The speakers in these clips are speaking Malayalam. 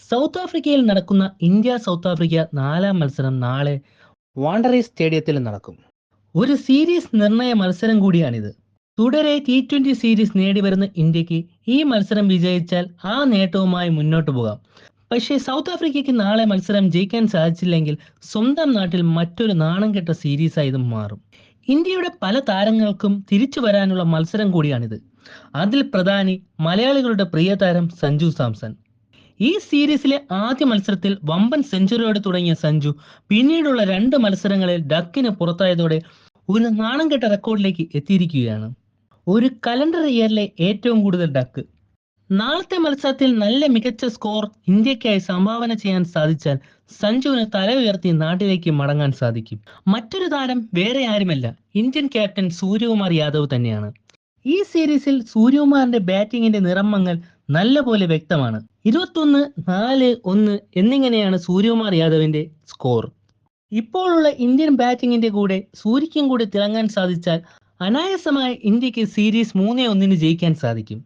സൗത്ത് ആഫ്രിക്കയിൽ നടക്കുന്ന ഇന്ത്യ സൗത്ത് ആഫ്രിക്ക നാലാം മത്സരം നാളെ വാണ്ടറേഴ്സ് സ്റ്റേഡിയത്തിൽ നടക്കും. ഒരു സീരീസ് നിർണയ മത്സരം കൂടിയാണിത്. തുടരെ T20 സീരീസ് നേടിവരുന്ന ഇന്ത്യക്ക് ഈ മത്സരം വിജയിച്ചാൽ ആ നേട്ടവുമായി മുന്നോട്ട് പോകാം. പക്ഷേ സൗത്ത് ആഫ്രിക്കയ്ക്ക് നാളെ മത്സരം ജയിക്കാൻ സാധിച്ചില്ലെങ്കിൽ സ്വന്തം നാട്ടിൽ മറ്റൊരു നാണം കെട്ട സീരീസായി ഇത് മാറും. ഇന്ത്യയുടെ പല താരങ്ങൾക്കും തിരിച്ചു വരാനുള്ള മത്സരം കൂടിയാണിത്. അതിൽ പ്രധാനി മലയാളികളുടെ പ്രിയ താരം സഞ്ജു സാംസൺ. ഈ സീരീസിലെ ആദ്യ മത്സരത്തിൽ വമ്പൻ സെഞ്ചുറിയോടെ തുടങ്ങിയ സഞ്ജു പിന്നീടുള്ള 2 മത്സരങ്ങളിൽ ഡക്കിന് പുറത്തായതോടെ ഒരു നാണംകെട്ട റെക്കോർഡിലേക്ക് എത്തിയിരിക്കുകയാണ്. ഒരു കലണ്ടർ ഇയറിലെ ഏറ്റവും കൂടുതൽ ഡക്ക്. നാളത്തെ മത്സരത്തിൽ നല്ല മികച്ച സ്കോർ ഇന്ത്യക്കായി സംഭാവന ചെയ്യാൻ സാധിച്ചാൽ സഞ്ജുവിന് തല ഉയർത്തി നാട്ടിലേക്ക് മടങ്ങാൻ സാധിക്കും. മറ്റൊരു താരം വേറെ ആരുമല്ല, ഇന്ത്യൻ ക്യാപ്റ്റൻ സൂര്യകുമാർ യാദവ് തന്നെയാണ്. ഈ സീരീസിൽ സൂര്യകുമാറിന്റെ ബാറ്റിംഗിന്റെ നിറമങ്ങൽ നല്ലപോലെ വ്യക്തമാണ്. 21, 4, 1 എന്നിങ്ങനെയാണ് സൂര്യകുമാർ യാദവിന്റെ സ്കോർ. ഇപ്പോഴുള്ള ഇന്ത്യൻ ബാറ്റിംഗിന്റെ കൂടെ സൂര്യക്കും കൂടി തിളങ്ങാൻ സാധിച്ചാൽ അനായാസമായി ഇന്ത്യക്ക് സീരീസ് 3-1 ജയിക്കാൻ സാധിക്കും.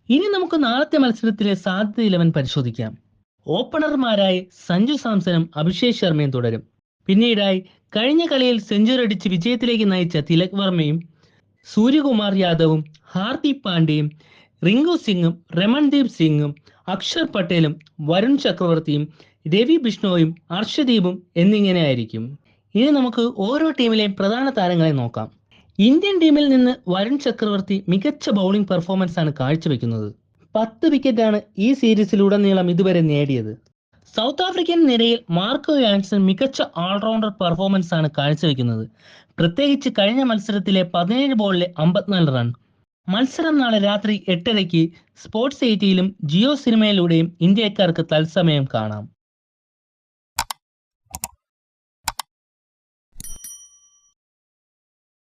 ഇനി നമുക്ക് നാളത്തെ മത്സരത്തിലെ സാധ്യത 11 പരിശോധിക്കാം. ഓപ്പണർമാരായി സഞ്ജു സാംസണും അഭിഷേക് ശർമ്മയും തുടരും. പിന്നീടായി കഴിഞ്ഞ കളിയിൽ സെഞ്ചുറി അടിച്ച് വിജയത്തിലേക്ക് നയിച്ച തിലക് വർമ്മയും സൂര്യകുമാർ യാദവും ഹാർദിക് പാണ്ഡ്യയും റിങ്കു സിംഗും രമൺദീപ് സിംഗും അക്ഷർ പട്ടേലും വരുൺ ചക്രവർത്തിയും രവി ബിഷ്ണോയും അർഷദീപും എന്നിങ്ങനെയായിരിക്കും. ഇനി നമുക്ക് ഓരോ ടീമിലെയും പ്രധാന താരങ്ങളെ നോക്കാം. ഇന്ത്യൻ ടീമിൽ നിന്ന് വരുൺ ചക്രവർത്തി മികച്ച ബൗളിംഗ് പെർഫോമൻസ് ആണ് കാഴ്ചവെക്കുന്നത്. 10 വിക്കറ്റാണ് ഈ സീരീസിലുടനീളം ഇതുവരെ നേടിയത്. സൗത്ത് ആഫ്രിക്കൻ നിരയിൽ മാർക്കോ യാൻസൺ മികച്ച ഓൾറൗണ്ടർ പെർഫോമൻസ് ആണ് കാഴ്ചവെക്കുന്നത്. പ്രത്യേകിച്ച് കഴിഞ്ഞ മത്സരത്തിലെ 17 ബോളിലെ 54 റൺ. മത്സരം നാളെ രാത്രി 8:30 സ്പോർട്സ് 8ലും ജിയോ സിനിമയിലൂടെയും ഇന്ത്യക്കാർക്ക് തത്സമയം കാണാം.